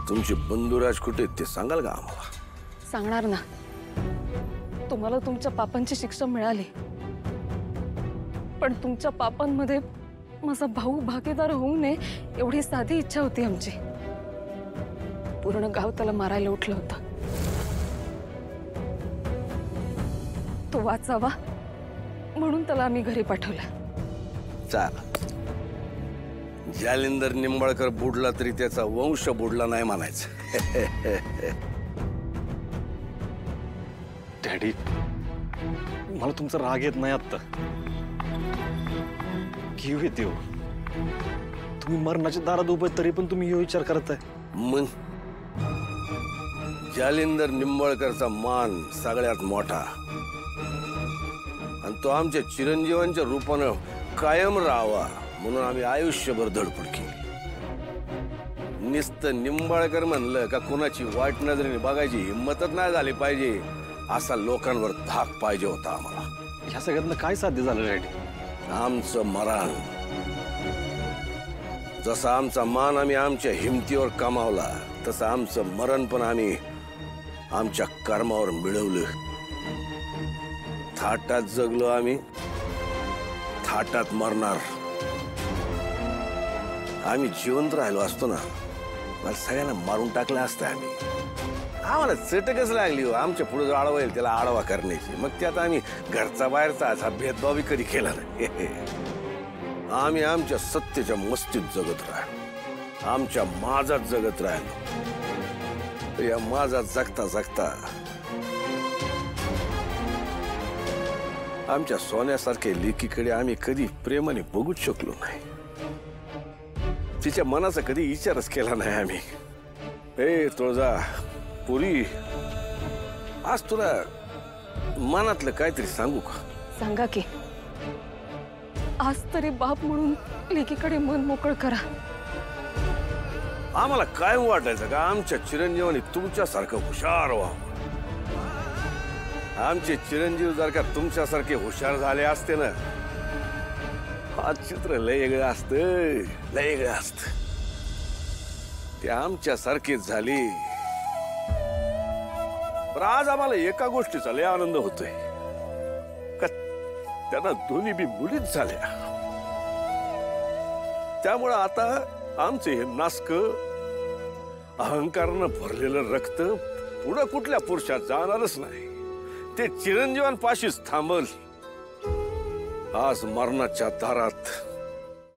तुमचे बंधुराज कुठे आहेत ते सांगाल का आम्हाला? सांगणार ना, तुम्हाला तुमच्या पापांची शिक्षा मिळाली, पण तुमच्या पापांमध्ये माझा भाऊ भागीदार होऊ नये एवढी साधी इच्छा होती आमची. पूर्ण गाव त्याला मारायला उठलं होतं. तो वाचावा म्हणून त्याला आम्ही घरी पाठवलं. चाल, जालिंदर निंबाळकर बुडला तरी त्याचा वंश बुडला नाही म्हणायचं. डॅडी, मला तुमचा राग येत नाही आता. घेऊ येते हो, तुम्ही मरणाच्या दारात उभे तरी पण तुम्ही हे विचार करताय. मग जालिंदर निंबाळकरचा मान सगळ्यात मोठा, आणि तो आमच्या चिरंजीवांच्या रूपानं कायम राहावा म्हणून आम्ही आयुष्यभर धडपड केली. नुसतं निंबाळकर म्हणलं का कुणाची वाईट नजरेने बघायची हिंमतच नाही झाली पाहिजे, असा लोकांवर धाक पाहिजे होता आम्हाला. ह्या सगळ्यांना काय साध्य झालं डॅडी? आमचं मरण. जसा आमचा मान आम्ही आमच्या हिमतीवर कमावला, तसं आमचं मरण पण आम्ही आमच्या कर्मावर मिळवलं. थाटात जगलो आम्ही, थाटात मरणार. आम्ही जिवंत राहिलो असतो ना, मला सगळ्यांना मारून टाकलं असतं. आम्हाला चटकच लागली हो आमच्या पुढे जो आडवा येईल त्याला आडवा करण्याची. मग त्यात आम्ही घरचा बाहेरचा असा भेदभाव कधी केला नाही. आम्ही आमच्या सत्तेच्या मस्तीत जगत राहिलो, आमच्या माझात जगत राहिलो. या माझात जगता जगता आमच्या सोन्यासारख्या लेकीकडे आम्ही कधी प्रेमाने बघूच शकलो नाही. तिच्या मनाचा कधी विचारच केला नाही आम्ही. ए तुळजा पुरी, आज तुला मनातलं काहीतरी सांगू का? सांगा की. आज तरी बाप म्हणून लेकीकडे मन मोकळ करा. आम्हाला काय वाटायचं का आमच्या चिरंजीवानी तुमच्यासारखं हुशार व्हावं. आमचे चिरंजीव जर का तुमच्यासारखे हुशार झाले असते ना, आज चित्र लय वेगळं असतं, लय वेगळं असतं. ते आमच्यासारखेच झाले. पण आज आम्हाला एका गोष्टीचा लय आनंद होतोय का त्यांना दोन्ही बी मुलीच झाल्या. त्यामुळं आता आमचे हे नासक अहंकारानं भरलेलं रक्त पुढं कुठल्या पुरुषात जाणारच नाही. ते चिरंजीवांपाशीच थांबल. आज मरणाच्या दारात